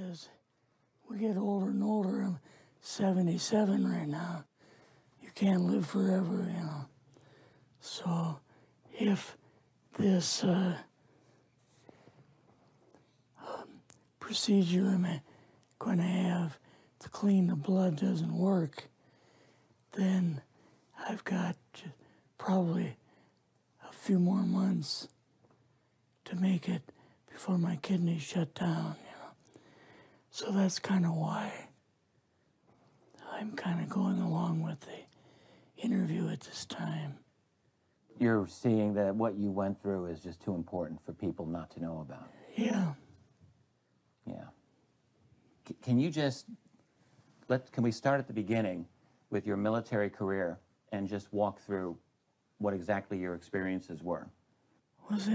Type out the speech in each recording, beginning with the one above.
as we get older and older, I'm 77 right now. You can't live forever, you know. So if this procedure I'm going to have to clean the blood doesn't work, then I've got probably a few more months to make it before my kidneys shut down, you know. So that's kind of why I'm kind of going along with the interview at this time. You're seeing that what you went through is just too important for people not to know about. Yeah. Yeah. Can you just, can we start at the beginning with your military career and just walk through what exactly your experiences were? Was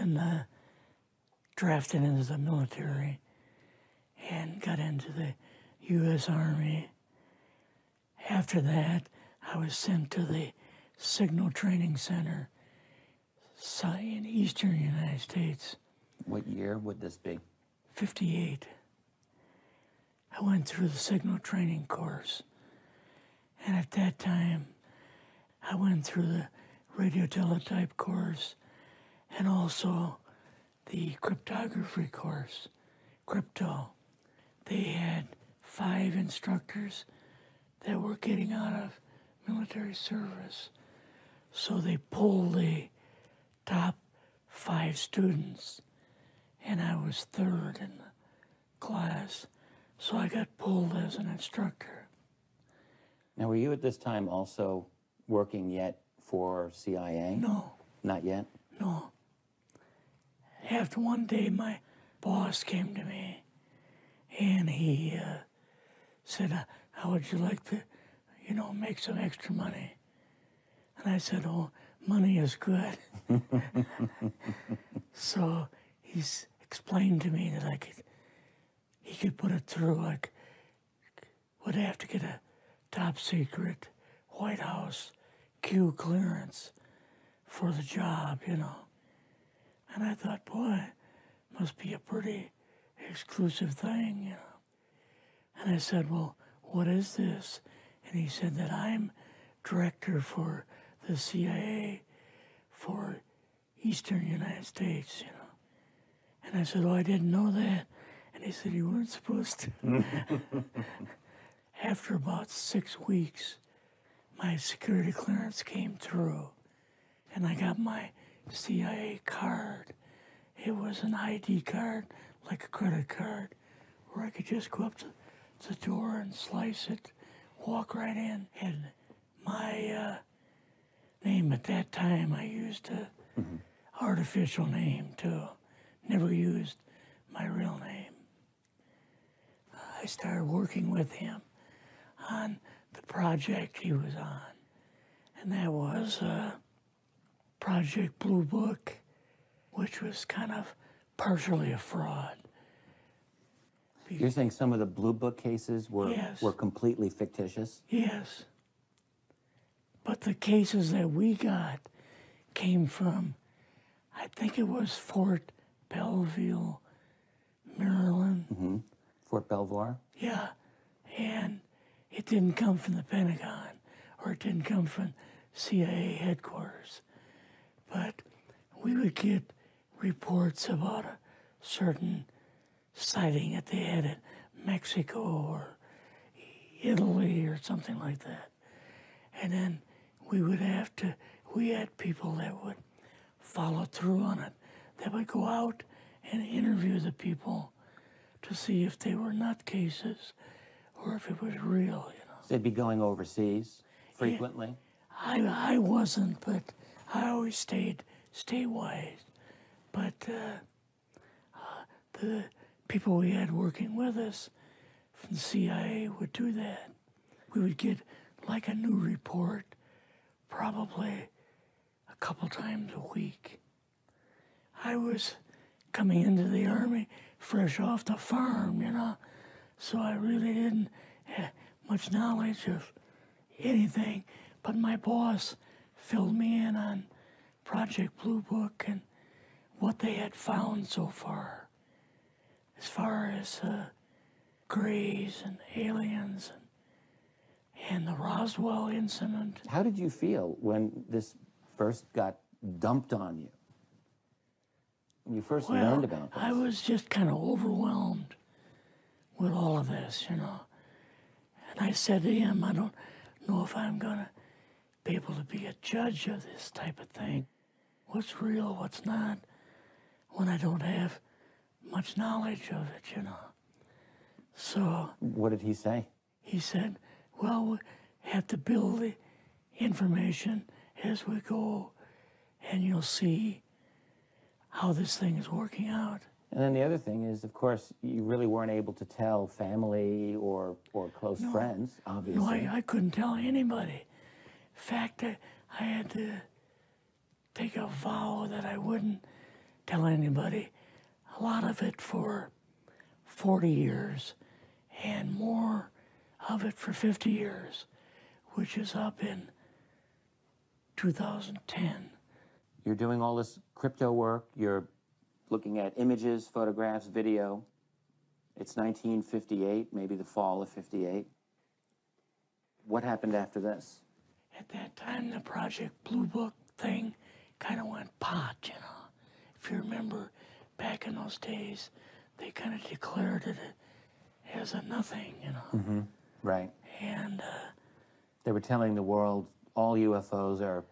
drafted into the military and got into the U.S. Army. After that, I was sent to the Signal Training Center in eastern United States. What year would this be? 58. I went through the signal training course. And at that time, I went through the radio teletype course and also the cryptography course, crypto. They had 5 instructors that were getting out of military service. So they pulled the top 5 students, and I was 3rd in the class. So I got pulled as an instructor. Now, were you at this time also working yet for CIA? No. Not yet? No. After one day, my boss came to me, and he said, how would you like to, you know, make some extra money? And I said, oh, money is good. So he's explained to me that he could put it through, would have to get a top secret White House Q clearance for the job, you know. And I thought, boy, must be a pretty exclusive thing, you know. And I said, well, what is this? And he said that I'm director for the CIA for Eastern United States, you know. And I said, oh, I didn't know that. And he said, you weren't supposed to. After about 6 weeks, my security clearance came through, and I got my CIA card. It was an ID card, like a credit card, where I could just go up to the door and slice it, walk right in. And my name at that time, I used a artificial name too. Never used my real name. I started working with him on the project he was on. And that was Project Blue Book, which was kind of partially a fraud. You're saying some of the Blue Book cases were, yes. were completely fictitious? Yes. But the cases that we got came from, I think it was Fort Belvoir, Maryland. Fort Belvoir? Yeah. And it didn't come from the Pentagon, or it didn't come from CIA headquarters. But we would get reports about a certain sighting that they had in Mexico or Italy or something like that. And then we had people that would follow through on it, that would go out and interview the people to see if they were nutcases or if it was real, you know. So they'd be going overseas frequently? Yeah, I wasn't, but I always stayed statewide. But the people we had working with us from the CIA would do that. We would get like a new report probably a couple times a week. I was coming into the Army fresh off the farm, you know, so I really didn't have much knowledge of anything, but my boss filled me in on Project Blue Book and what they had found so far as grays and aliens and the Roswell incident. How did you feel when this first got dumped on you? When you first learned about this? I was just kind of overwhelmed with all of this, you know. And I said to him, I don't know if I'm going to be able to be a judge of this type of thing. What's real, what's not, when I don't have much knowledge of it, you know. So... What did he say? He said, well, we have to build the information as we go, and you'll see how this thing is working out. And then the other thing is, of course, you really weren't able to tell family or close friends, obviously. No, I couldn't tell anybody. In fact, I had to take a vow that I wouldn't tell anybody. A lot of it for 40 years, and more of it for 50 years, which is up in 2010. You're doing all this crypto work, you're looking at images, photographs, video. It's 1958, maybe the fall of 58. What happened after this? At that time, the Project Blue Book thing kind of went pot, you know. If you remember, back in those days, they kind of declared it as a nothing, you know. Mm-hmm. Right. And they were telling the world all UFOs are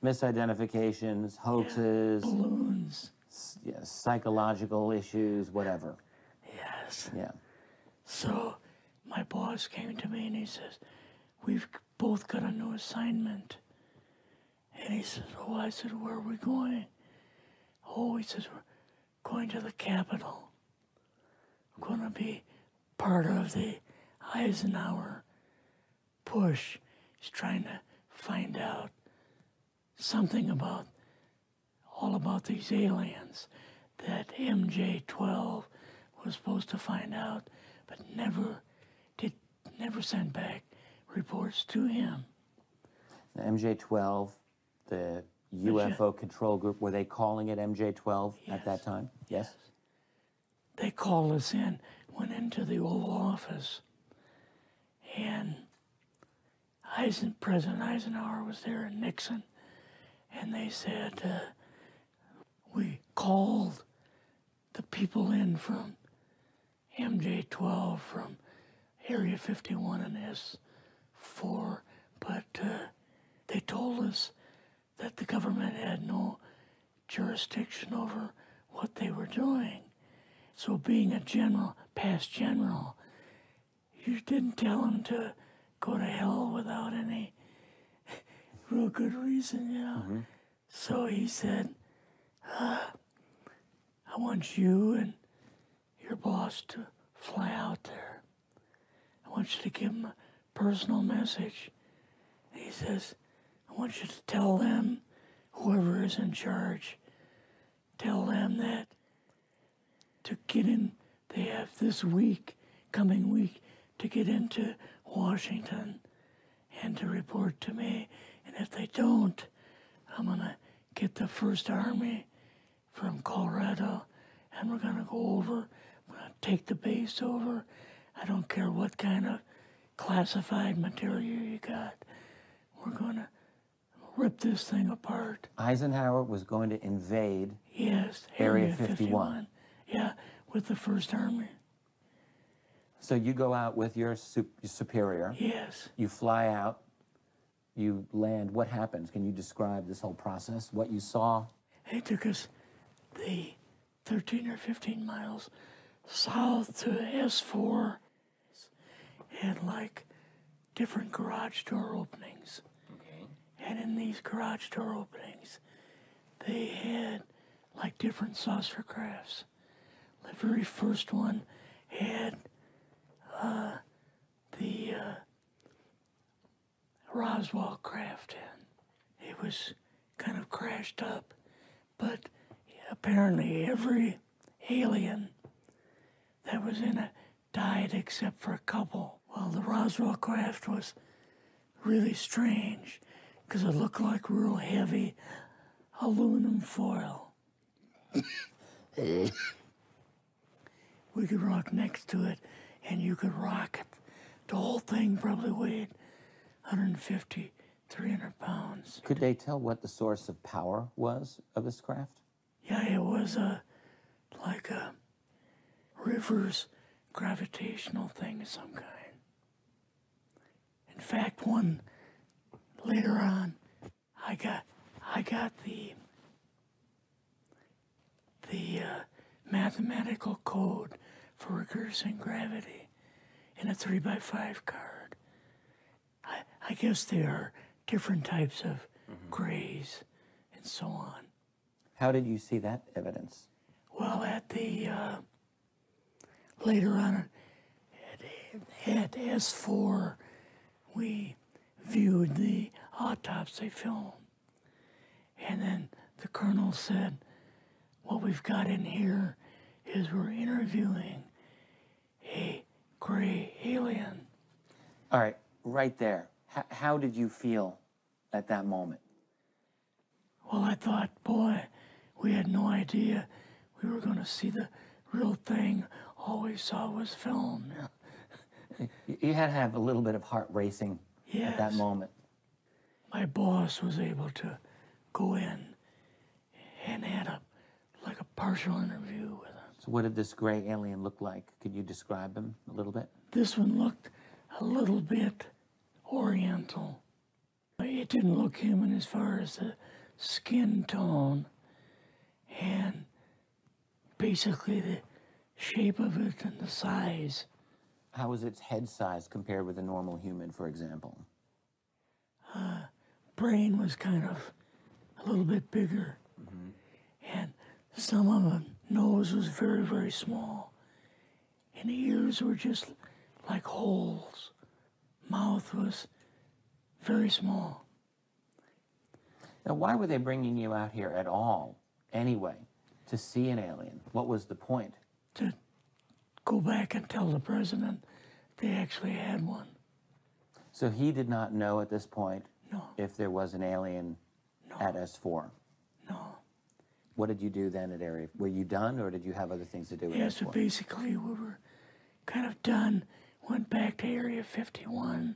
misidentifications, hoaxes, balloons, psychological issues, whatever. Yes. Yeah. So my boss came to me and he says, we've both got a new assignment. And he says, oh, I said, where are we going? Oh, he says, we're going to the Capitol. We're going to be part of the Eisenhower push. He's trying to find out something about, all about these aliens that MJ-12 was supposed to find out, but never sent back reports to him. The MJ-12, the UFO control group, were they calling it MJ-12 at that time? Yes. They called us in, went into the Oval Office, and President Eisenhower was there and Nixon, and they said, we called the people in from MJ-12 from Area 51 and S4, but they told us that the government had no jurisdiction over what they were doing. So being a general, past general, you didn't tell them to go to hell without any real good reason, you know. Mm-hmm. So he said, I want you and your boss to fly out there. I want you to give them a personal message. And he says, I want you to tell them, whoever is in charge, tell them that to get in, they have this week, coming week, to get into Washington and to report to me. And if they don't, I'm going to get the First Army from Colorado, and we're going to go over, we're going to take the base over. I don't care what kind of classified material you got. We're going to rip this thing apart. Eisenhower was going to invade Area 51. Yeah, with the First Army. So you go out with your superior. Yes. You fly out. You land. What happens? Can you describe this whole process, what you saw? They took us the 13 or 15 miles south to S4 and like different garage door openings. Okay. And in these garage door openings, they had like different saucer crafts. The very first one had the Roswell craft in. It was kind of crashed up, but apparently every alien that was in it died except for a couple. Well, the Roswell craft was really strange because it looked like real heavy aluminum foil. We could walk next to it and you could rock it. The whole thing probably weighed 150, 300 pounds. Could they tell what the source of power was of this craft? Yeah, it was like a reverse gravitational thing of some kind. In fact, one later on, I got the mathematical code for reversing gravity in a 3x5 card. I guess there are different types of grays and so on. How did you see that evidence? Well, at the later on at S4, we viewed the autopsy film, and then the colonel said, "What we've got in here is we're interviewing a gray alien." All right, right there. How did you feel at that moment? Well, I thought, boy, we had no idea we were going to see the real thing. All we saw was film. You had to have a little bit of heart racing at that Yes. moment. My boss was able to go in and had a partial interview with him. So what did this gray alien look like? Could you describe him a little bit? This one looked a little bit oriental. It didn't look human as far as the skin tone and basically the shape of it and the size. How was its head size compared with a normal human, for example? Brain was kind of a little bit bigger, and some of the nose was very, very small, and the ears were just like holes. Mouth was very small. Now, why were they bringing you out here at all, anyway, to see an alien? What was the point? To go back and tell the president they actually had one. So he did not know at this point No, if there was an alien at S4. no. What did you do then at Area? Were you done, or did you have other things to do with Yeah, so S4? basically we were kind of done, went back to Area 51.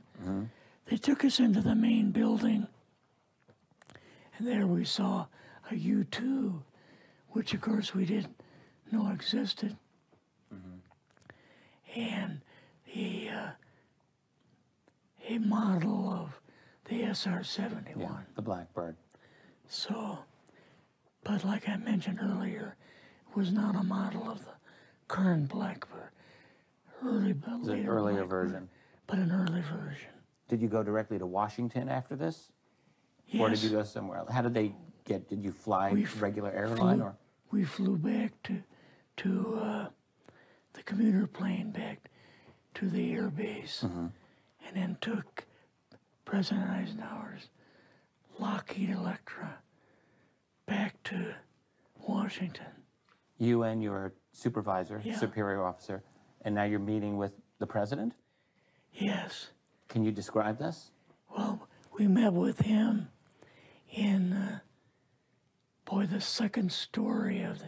They took us into the main building, and there we saw a U-2, which of course we didn't know existed. And a model of the SR-71. Yeah, the Blackbird. So, but like I mentioned earlier, it was not a model of the current Blackbird. It was an earlier version. But an early version. Did you go directly to Washington after this? Yes. Or did you go somewhere else? How did they get, did you fly regular airline or? We flew back to the commuter plane back to the air base, and then took President Eisenhower's Lockheed Electra back to Washington. You and your supervisor, Yeah. superior officer, and now you're meeting with the president? Yes. Can you describe this? Well, we met with him in, the second story of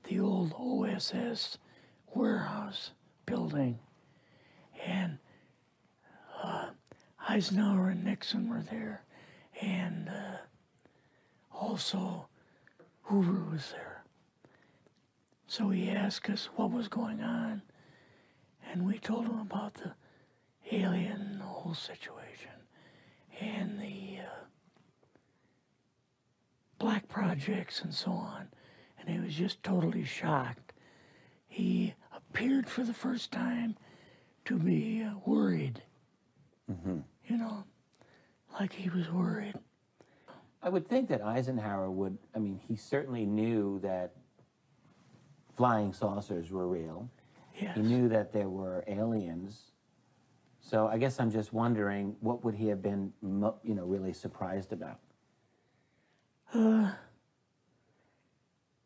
the old OSS warehouse building. And Eisenhower and Nixon were there, and also Hoover was there. So he asked us what was going on, and we told him about the alien, the whole situation, and the black projects and so on. And he was just totally shocked. He appeared for the first time to be worried. You know, like he was worried. I would think that Eisenhower would, I mean, he certainly knew that flying saucers were real. Yes. He knew that there were aliens. So I guess I'm just wondering, what would he have been, really surprised about?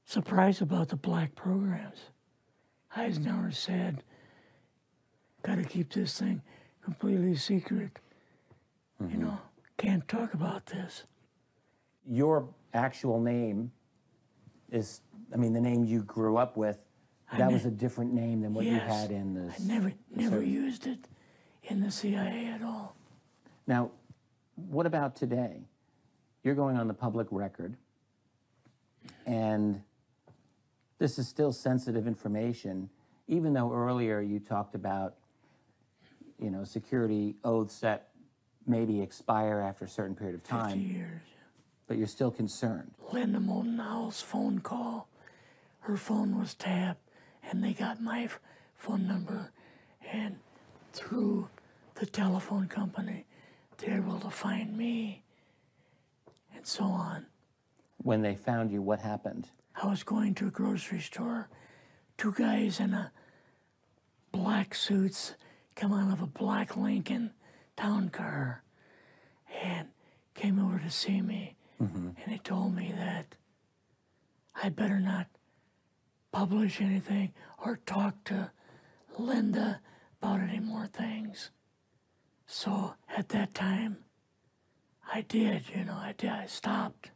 Surprised about the black programs. Eisenhower said, got to keep this thing completely secret. You know, can't talk about this. Your actual name is, the name you grew up with That was a different name than what you Yes. had in the... I never used it in the CIA at all. Now, what about today? You're going on the public record, and this is still sensitive information, even though earlier you talked about, you know, security oaths that maybe expire after a certain period of 50 time, years. but you're still concerned. Linda Moldenhau's phone call, her phone was tapped, and they got my phone number, and through the telephone company, they were able to find me, and so on. When they found you, what happened? I was going to a grocery store. Two guys in a black suits come out of a black Lincoln town car and came over to see me. And they told me that I better not publish anything or talk to Linda about any more things. So at that time, I did, you know, I stopped.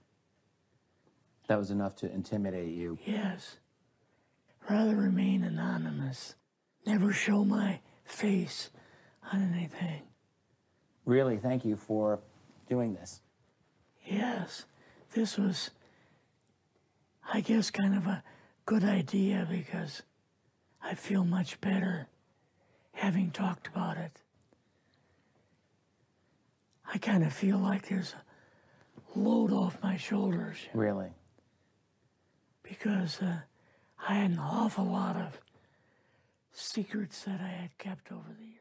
That was enough to intimidate you. Yes. Rather remain anonymous. Never show my face on anything. Really, thank you for doing this. Yes. This was, I guess, kind of a good idea because I feel much better having talked about it. I kind of feel like there's a load off my shoulders. Really? Because I had an awful lot of secrets that I had kept over the years.